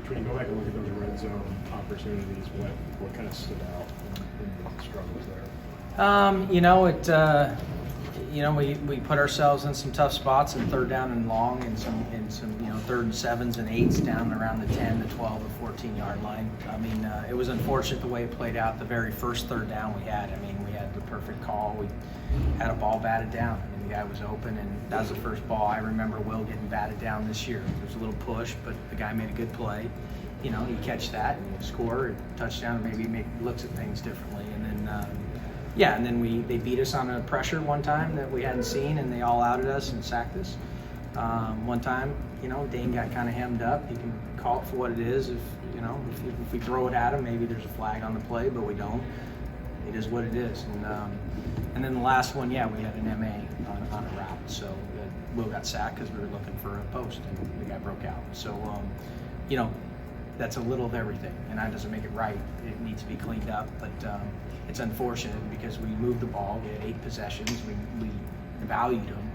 when you go back and look at those red zone opportunities, what kind of stood out in the struggles there? We put ourselves in some tough spots in third down and long, and some third and 7s and 8s down around the 10, the 12, the 14-yard line. I mean, it was unfortunate the way it played out. The very first third down we had, we had the perfect call. We had a ball batted down. The guy was open, and that was the first ball. I remember Will getting batted down this year. There was a little push, but the guy made a good play. You catch that and you score a touchdown, maybe looks at things differently. And then they beat us on a pressure one time that we hadn't seen, and they all outed us and sacked us. One time, Dane got kind of hemmed up. You can call it for what it is. If we throw it at him, maybe there's a flag on the play, but we don't. It is what it is. And then the last one, we had an MA on a route. So Will got sacked because we were looking for a post, and the guy broke out. So, that's a little of everything, and that doesn't make it right. It needs to be cleaned up, but it's unfortunate because we moved the ball. We had 8 possessions. We valued them.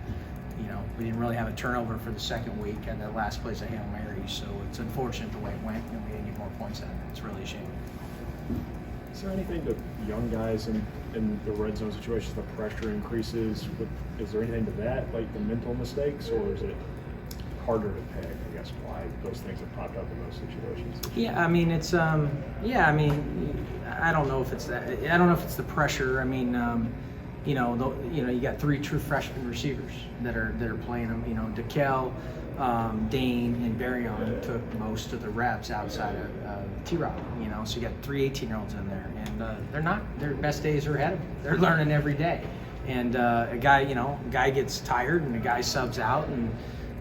We didn't really have a turnover for the second week, and the last place a Hail Mary. So it's unfortunate the way it went, and we didn't get more points out of it. It's really a shame. Is there anything to young guys in the red zone situations, the pressure increases? Is there anything to that, like the mental mistakes, or is it harder to peg, I guess, why those things have popped up in those situations? I don't know if it's that. I don't know if it's the pressure. You got 3 true freshman receivers that are playing them. Dekel, Dane, and Barryon took most of the reps outside of T-Rob. So you got 3 18-year-olds in there, and their best days are ahead of them. They're learning every day, and a guy gets tired, and the guy subs out, and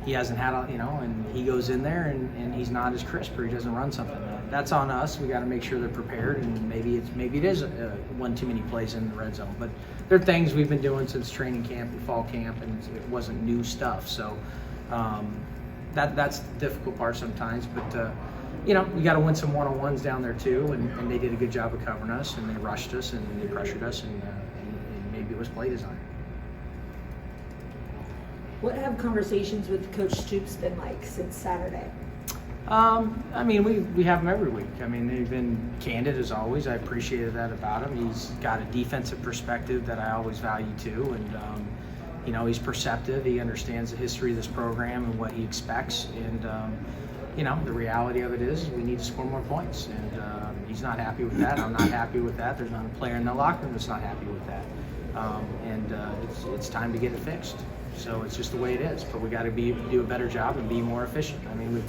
he hasn't had and he goes in there and he's not as crisp, or he doesn't run something. That's on us. We got to make sure they're prepared, and maybe it is one too many plays in the red zone. But there are things we've been doing since training camp and fall camp, and it wasn't new stuff. So that's the difficult part sometimes. But we got to win some one-on-ones down there too, and they did a good job of covering us, and they rushed us, and they pressured us, and maybe it was play design. What have conversations with Coach Stoops been like since Saturday? We have them every week. They've been candid as always. I appreciated that about him. He's got a defensive perspective that I always value too, and he's perceptive. He understands the history of this program and what he expects, and the reality of it is we need to score more points, and he's not happy with that. I'm not happy with that. There's not a player in the locker room that's not happy with that, it's time to get it fixed. So it's just the way it is. But we got to do a better job and be more efficient. We're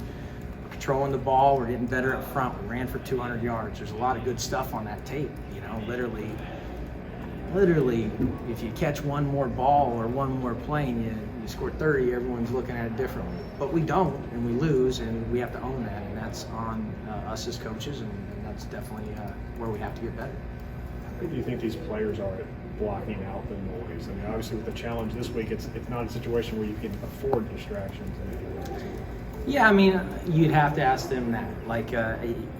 controlling the ball. We're getting better up front. We ran for 200 yards. There's a lot of good stuff on that tape. Literally, if you catch one more ball or one more play and you score 30, everyone's looking at it differently. But we don't, and we lose, and we have to own that. And that's on us as coaches, and that's definitely where we have to get better. How do you think these players are at blocking out the noise? Obviously with the challenge this week, it's not a situation where you can afford distractions. You'd have to ask them that. Like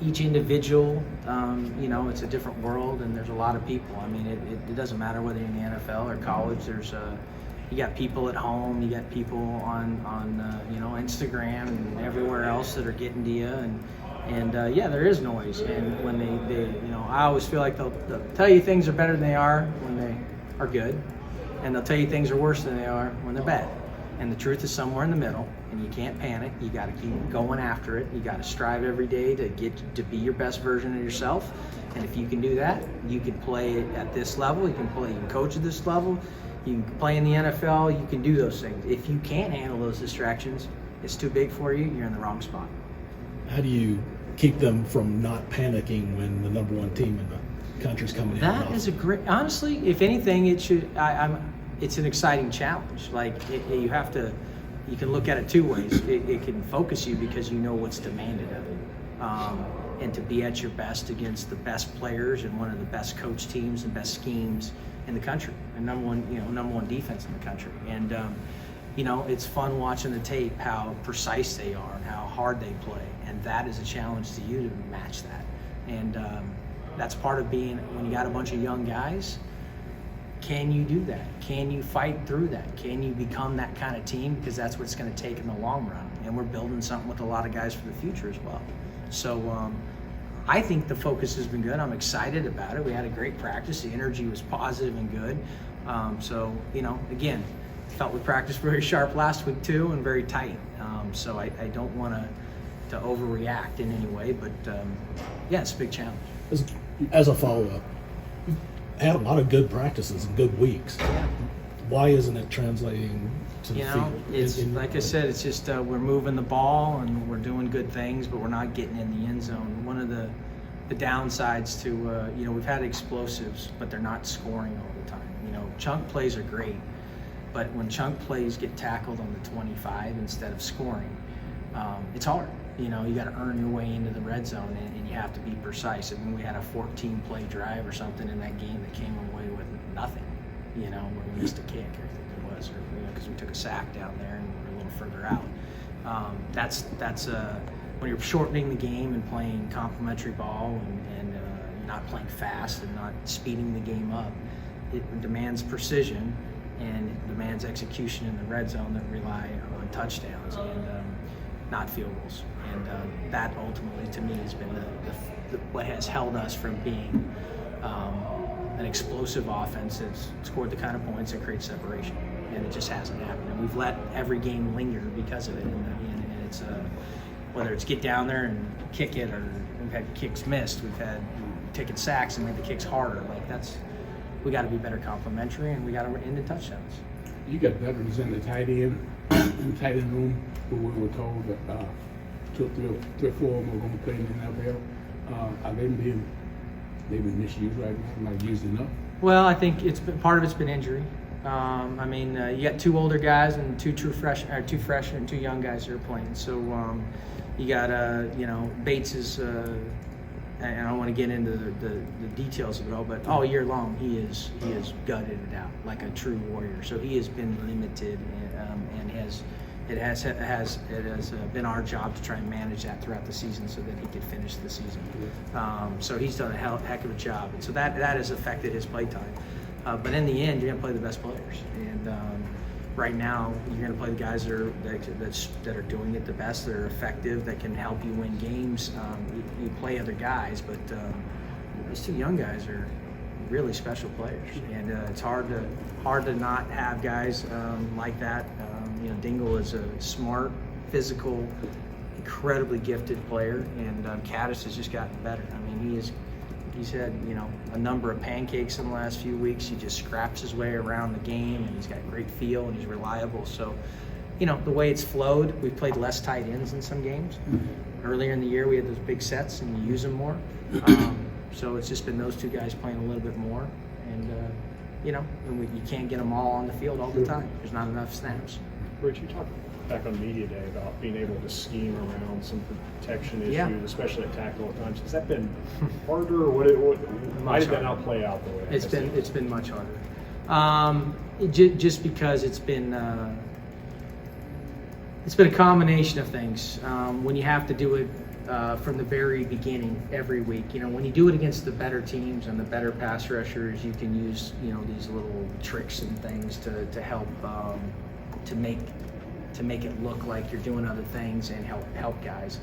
each individual, it's a different world, and there's a lot of people. It doesn't matter whether you're in the NFL or college. You got people at home, you got people on Instagram and everywhere else that are getting to you, and there is noise. And when they I always feel like they'll tell you things are better than they are when they are good, and they'll tell you things are worse than they are when they're bad. And the truth is somewhere in the middle, and you can't panic. You got to keep going after it. You got to strive every day to be your best version of yourself. And if you can do that, you can play at this level. You can coach at this level. You can play in the NFL. You can do those things. If you can't handle those distractions, it's too big for you. You're in the wrong spot. How do you keep them from not panicking when the number 1 team in the country's coming in? That is a great. Honestly, if anything, it should. It's an exciting challenge. You have to. You can look at it 2 ways. It can focus you because you know what's demanded of you, and to be at your best against the best players and one of the best coach teams and best schemes in the country, and number one defense in the country. And it's fun watching the tape how precise they are and how hard they play. And that is a challenge to you to match that. And that's part of being, when you got a bunch of young guys, can you do that? Can you fight through that? Can you become that kind of team? Because that's what it's going to take in the long run. and we're building something with a lot of guys for the future as well. So I think the focus has been good. I'm excited about it. We had a great practice. The energy was positive and good. So, again, felt we practiced very sharp last week too, and very tight. So I don't want to overreact in any way, but yeah, it's a big challenge. As a follow-up, you've had a lot of good practices and good weeks. Yeah. Why isn't it translating to the field? It's like I said, it's just we're moving the ball and we're doing good things, but we're not getting in the end zone. One of the downsides to we've had explosives, but they're not scoring all the time. Chunk plays are great, but when chunk plays get tackled on the 25 instead of scoring, it's hard. You got to earn your way into the red zone, and you have to be precise. I mean, we had a 14-play drive or something in that game that came away with nothing. Where we missed a kick, I think it was, or because we took a sack down there and we were a little further out. That's when you're shortening the game and playing complementary ball and not playing fast and not speeding the game up. It demands precision and it demands execution in the red zone that rely on touchdowns and not field goals. And that ultimately, to me, has been what has held us from being an explosive offense that's scored the kind of points that creates separation, and it just hasn't happened. And we've let every game linger because of it. And it's whether it's get down there and kick it, or we've had kicks missed, we've taken sacks and made the kicks harder. We got to be better complementary, and we got to end in touchdowns. You got veterans in the tight end room who we were told that three or four of them were going to play in the NFL. Are they being misused right now, not used enough? Well, I think part of it's been injury. You got two older guys and two fresh and two young guys that are playing. So you got Bates is. And I don't want to get into the details of it all, but all year long he is gutted it out like a true warrior. So he has been limited, and it has been our job to try and manage that throughout the season so that he could finish the season. So he's done a heck of a job, and so that has affected his play time. But in the end, you're going to play the best players, and right now you're going to play the guys that are doing it the best, that are effective, that can help you win games. You play other guys, but those two young guys are really special players, and it's hard to not have guys like that. Dingle is a smart, physical, incredibly gifted player, and Crowdus has just gotten better. I mean, he's had a number of pancakes in the last few weeks. He just scraps his way around the game, and he's got great feel, and he's reliable. So, the way it's flowed, we've played less tight ends in some games. Earlier in the year, we had those big sets, and you use them more. So it's just been those two guys playing a little bit more, and you can't get them all on the field all the time. There's not enough snaps. Rich, you talked back on media day about being able to scheme around some protection issues, especially at tackle at times. Has that been harder, or why did that not play out the way? It's been much harder. Just because it's been a combination of things. When you have to do it from the very beginning every week, when you do it against the better teams and the better pass rushers, you can use these little tricks and things to help to make it look like you're doing other things and help guys.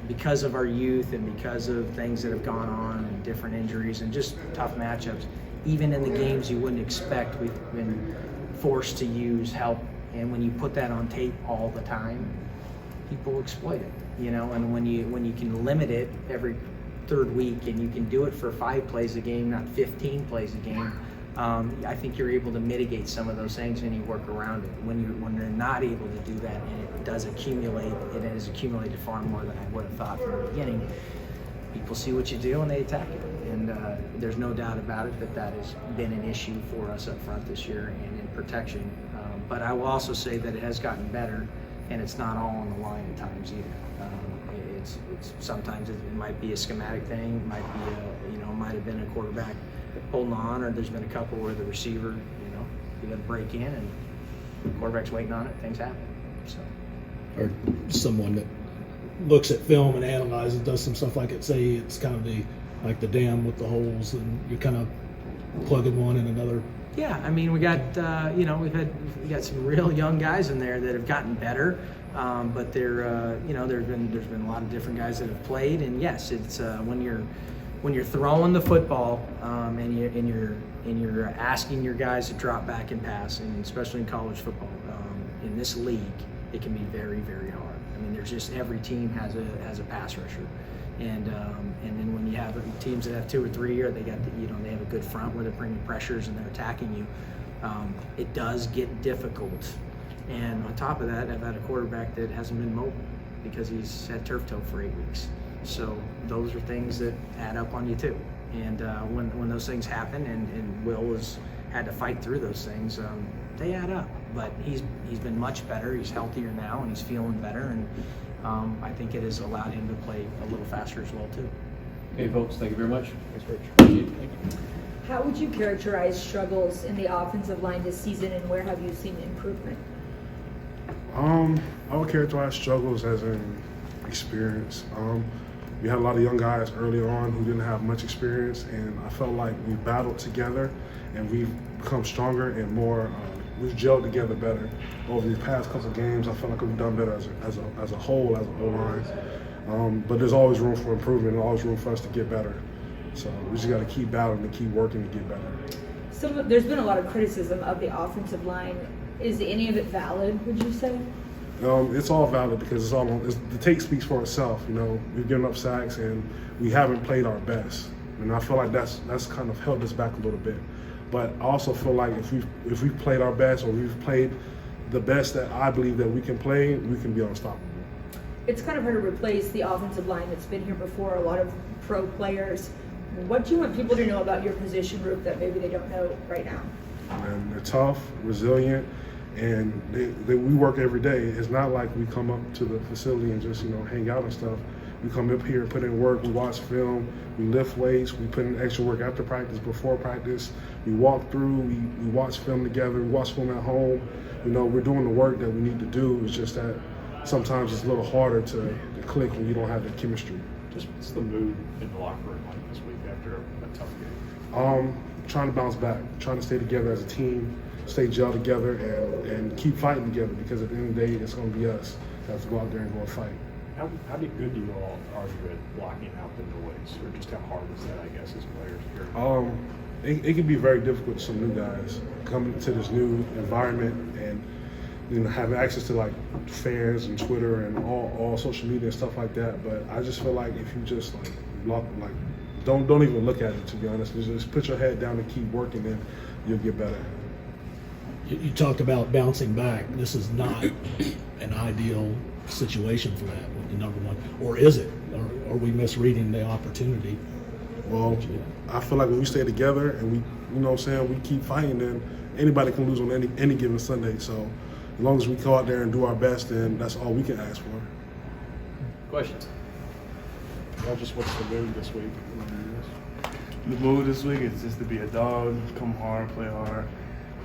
Because of our youth and because of things that have gone on and different injuries and just tough matchups, even in the games you wouldn't expect, we've been forced to use help. And when you put that on tape all the time, people exploit it, and when you can limit it every third week and you can do it for 5 plays a game, not 15 plays a game, I think you're able to mitigate some of those things and you work around it. When you're not able to do that, and it does accumulate, it has accumulated far more than I would have thought from the beginning. People see what you do and they attack it, and there's no doubt about it that has been an issue for us up front this year and in protection. But I will also say that it has gotten better, and it's not all on the line at times either. It's sometimes it might be a schematic thing, it might be might have been a quarterback holding on, or there's been a couple where the receiver, you got to break in and the quarterback's waiting on it, things happen. So, or someone that looks at film and analyzes, does some stuff like it. Say it's kind of the dam with the holes, and you're kind of plugging one in another. Yeah, I mean, we got we got some real young guys in there that have gotten better. But there's been a lot of different guys that have played, and yes, it's when you're throwing the football and you're asking your guys to drop back and pass, and especially in college football, in this league, it can be very, very hard. I mean, there's just every team has a pass rusher, and then when you have teams that have 2 or 3, or they got they have a good front where they're bringing pressures and they're attacking you, it does get difficult. And on top of that, I've had a quarterback that hasn't been mobile because he's had turf toe for 8 weeks. So those are things that add up on you too. And when those things happen, and Will has had to fight through those things, they add up. But he's been much better. He's healthier now, and he's feeling better. And I think it has allowed him to play a little faster as well too. Okay, folks, thank you very much. Thanks, Rich. Thank you. How would you characterize struggles in the offensive line this season, and where have you seen improvement? I would characterize struggles as an experience. We had a lot of young guys early on who didn't have much experience, and I felt like we battled together and we've become stronger and more, we've gelled together better over these past couple of games. I feel like we've done better as a whole, as a O-line. But there's always room for improvement and always room for us to get better. So we just got to keep battling and keep working to get better. There's been a lot of criticism of the offensive line. Is any of it valid, would you say? It's all valid because the tape speaks for itself. We've given up sacks and we haven't played our best, and I feel like that's kind of held us back a little bit. But I also feel like if we've played our best, or we've played the best that I believe that we can play, we can be unstoppable. It's kind of hard to replace the offensive line that's been here before, a lot of pro players. What do you want people to know about your position group that maybe they don't know right now? And they're tough, resilient, and we work every day. It's not like we come up to the facility and just hang out and stuff. We come up here, put in work, we watch film, we lift weights, we put in extra work after practice, before practice. We walk through, we watch film together, we watch film at home. We're doing the work that we need to do. It's just that sometimes it's a little harder to click when you don't have the chemistry. Just what's the mood in the locker room like this week after a tough game? Trying to bounce back, trying to stay together as a team, stay gelled together, and keep fighting together, because at the end of the day, it's going to be us that have to go out there and go and fight. How good do you all are you at blocking out the noise, or just how hard is that, I guess, as players here? It can be very difficult for some new guys coming to this new environment and having access to like fans and Twitter and all social media and stuff like that. But I just feel like if you just don't even look at it, to be honest. Just put your head down and keep working, and you'll get better. You talked about bouncing back. This is not an ideal situation for that with the number one, or is it? Or are we misreading the opportunity? Well, I feel like when we stay together and we keep fighting, then anybody can lose on any given Sunday. So as long as we go out there and do our best, then that's all we can ask for. Questions? Well, just what's the mood this week? The mood this week is just to be a dog, come hard, play hard,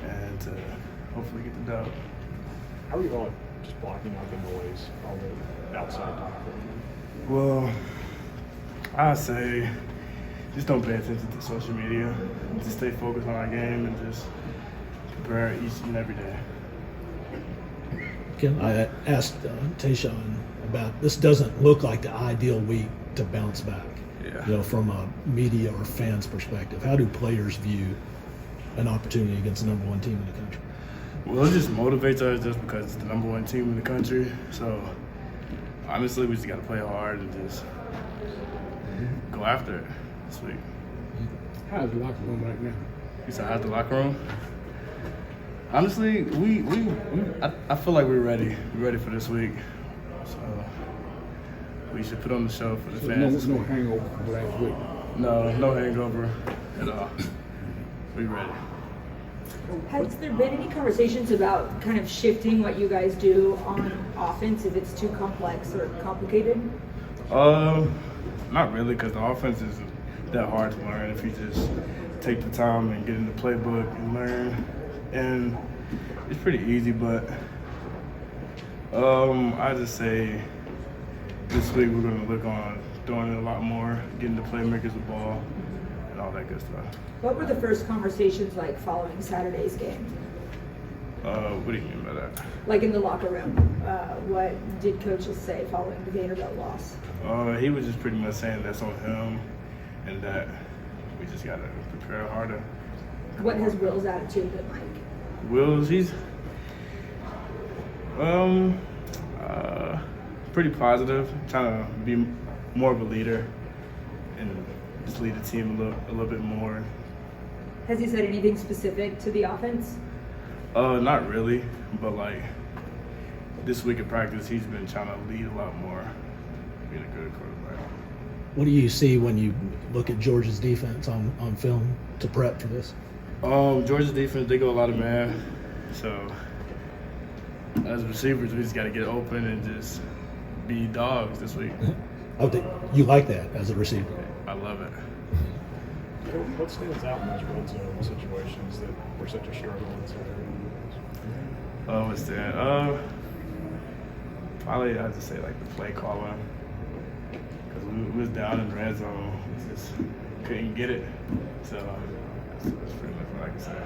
and to hopefully get the dub. How are you all just blocking out the noise, all the outside talk? Well, I say just don't pay attention to social media. Just stay focused on our game and just prepare each and every day. I asked Tashawn about this. Doesn't look like the ideal week to bounce back. Yeah. From a media or fans perspective. How do players view an opportunity against the number one team in the country? Well, it just motivates us just because it's the number one team in the country. So honestly, we just got to play hard and just go after it this week. How's the locker room right now? You said how's the locker room? Honestly, I feel like we're ready. We're ready for this week. So we should put on the show for the So fans. no hangover from last week. No hangover at all. We ready. Has there been any conversations about kind of shifting what you guys do on offense if it's too complex or complicated? Not really, because the offense isn't that hard to learn if you just take the time and get in the playbook and learn. And it's pretty easy, but I just say this week we're going to look on throwing it a lot more, getting the playmakers the ball, and all that good stuff. What were the first conversations like following Saturday's game? What do you mean by that? Like in the locker room, what did coaches say following the Vanderbilt loss? He was just pretty much saying that's on him, and that we just gotta prepare harder. What has Will's attitude been like? Wills, he's pretty positive, trying to be more of a leader and just lead the team a little bit more. Has he said anything specific to the offense? Not really, but like this week of practice, he's been trying to lead a lot more, being a good quarterback. What do you see when you look at Georgia's defense on film to prep for this? Georgia's defense, they go a lot of man, so as receivers, we just got to get open and just be dogs this week. Oh, you like that as a receiver? I love it. What stands out in those red zone situations that were such a struggle in Saturday? What's that? Probably I'd just say like the play calling, because we was down in the red zone, we just couldn't get it. So that's pretty much what I can say.